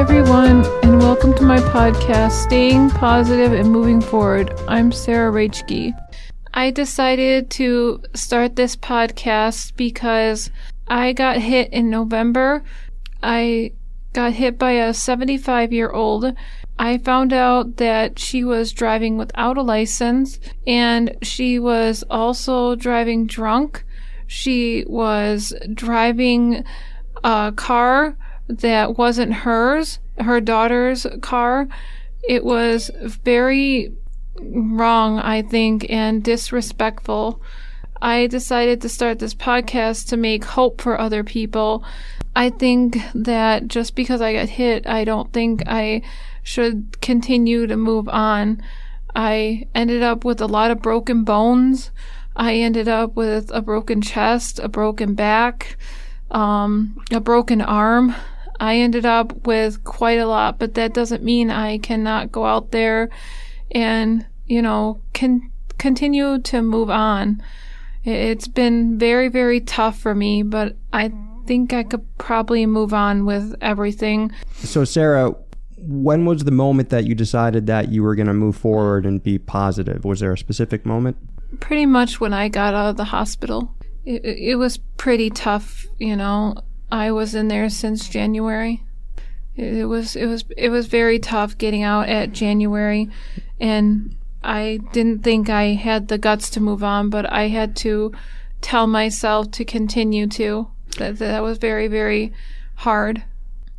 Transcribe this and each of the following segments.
everyone, and welcome to my podcast, Staying Positive and Moving Forward. I'm Sarah Raichke. I decided to start this podcast because I got hit in November. I got hit by a 75-year-old. I found out that she was driving without a license, and she was also driving drunk. She was driving a car that wasn't hers, her daughter's car. It was very wrong, I think, and disrespectful. I decided to start this podcast to make hope for other people. I think that just because I got hit, I don't think I should continue to move on. I ended up with a lot of broken bones. I ended up with a broken chest, a broken back, a broken arm. I ended up with quite a lot, but that doesn't mean I cannot go out there and, continue to move on. It's been very, very tough for me, but I think I could probably move on with everything. So, Sarah, when was the moment that you decided that you were going to move forward and be positive? Was there a specific moment? Pretty much when I got out of the hospital. It was pretty tough, I was in there since January. It was very tough getting out at January, and I didn't think I had the guts to move on, but I had to tell myself to continue to. That was very, very hard.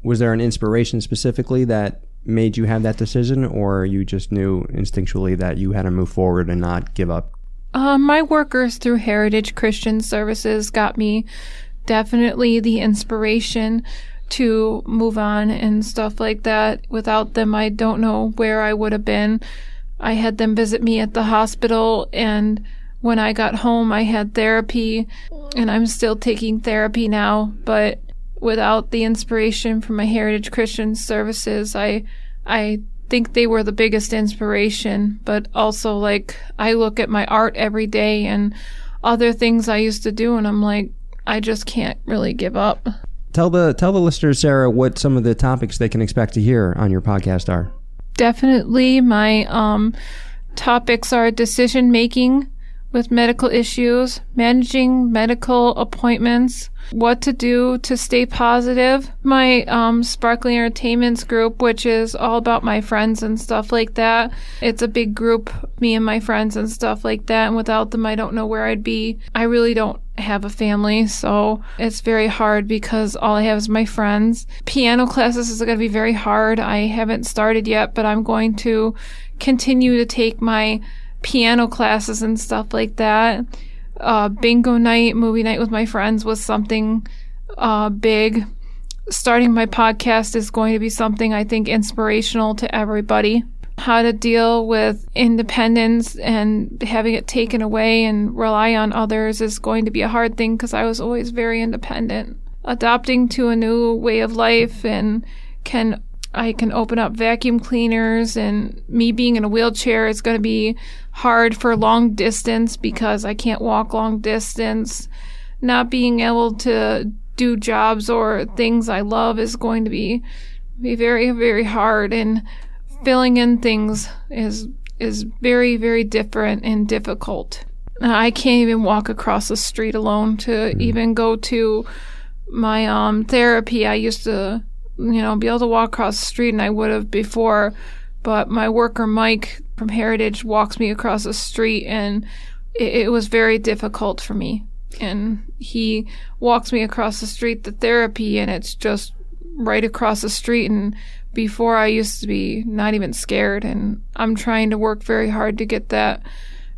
Was there an inspiration specifically that made you have that decision, or you just knew instinctually that you had to move forward and not give up? My workers through Heritage Christian Services got me definitely the inspiration to move on and stuff like that. Without them, I don't know where I would have been. I had them visit me at the hospital, and when I got home, I had therapy, and I'm still taking therapy now. But without the inspiration from my Heritage Christian Services, I think they were the biggest inspiration. But also, I look at my art every day and other things I used to do, and I'm like, I just can't really give up. Tell the listeners, Sarah, what some of the topics they can expect to hear on your podcast are. Definitely my topics are decision making with medical issues, managing medical appointments, what to do to stay positive, my Sparkling Entertainments group, which is all about my friends and stuff like that. It's a big group, me and my friends and stuff like that, and without them I don't know where I'd be. I really don't have a family, so it's very hard because all I have is my friends. Piano classes is going to be very hard. I haven't started yet, but I'm going to continue to take my piano classes and stuff like that. Bingo night, movie night with my friends was something big. Starting my podcast is going to be something I think inspirational to everybody. How to deal with independence and having it taken away and rely on others is going to be a hard thing because I was always very independent. Adopting to a new way of life and I can open up vacuum cleaners, and me being in a wheelchair is going to be hard for long distance because I can't walk long distance. Not being able to do jobs or things I love is going to be very, very hard, and filling in things is very, very different and difficult. I can't even walk across the street alone to even go to my therapy. I used to be able to walk across the street, and I would have before, but my worker Mike from Heritage walks me across the street, and it was very difficult for me. And he walks me across the street to therapy, and it's just right across the street, and before I used to be not even scared, and I'm trying to work very hard to get that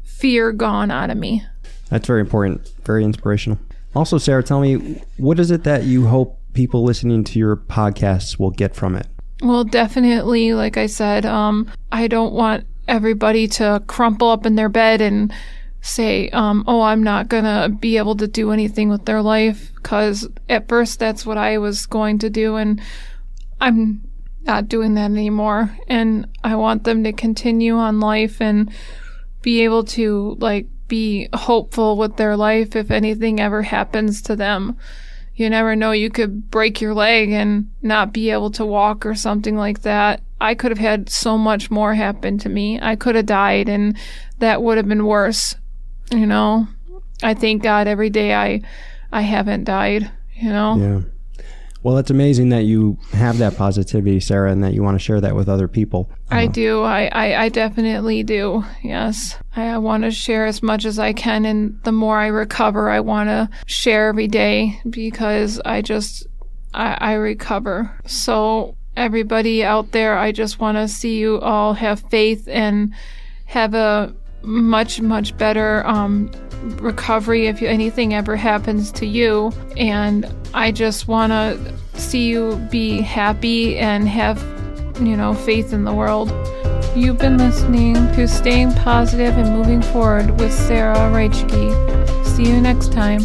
fear gone out of me. That's very important, very inspirational. Also, Sarah, tell me, what is it that you hope people listening to your podcasts will get from it? Well, definitely, like I said, I don't want everybody to crumple up in their bed and say, I'm not going to be able to do anything with their life, because at first that's what I was going to do, and I'm not doing that anymore. And I want them to continue on life and be able to, be hopeful with their life if anything ever happens to them. You never know, you could break your leg and not be able to walk or something like that. I could have had so much more happen to me. I could have died, and that would have been worse. You know, I thank God every day I haven't died, you know? Yeah. Well, it's amazing that you have that positivity, Sarah, and that you want to share that with other people. I do. I definitely do. Yes. I want to share as much as I can, and the more I recover, I want to share every day because I recover. So everybody out there, I just want to see you all have faith and have a much, much better recovery if anything ever happens to you. And I just want to see you be happy and have, faith in the world. You've been listening to Staying Positive and Moving Forward with Sarah Reichke. See you next time.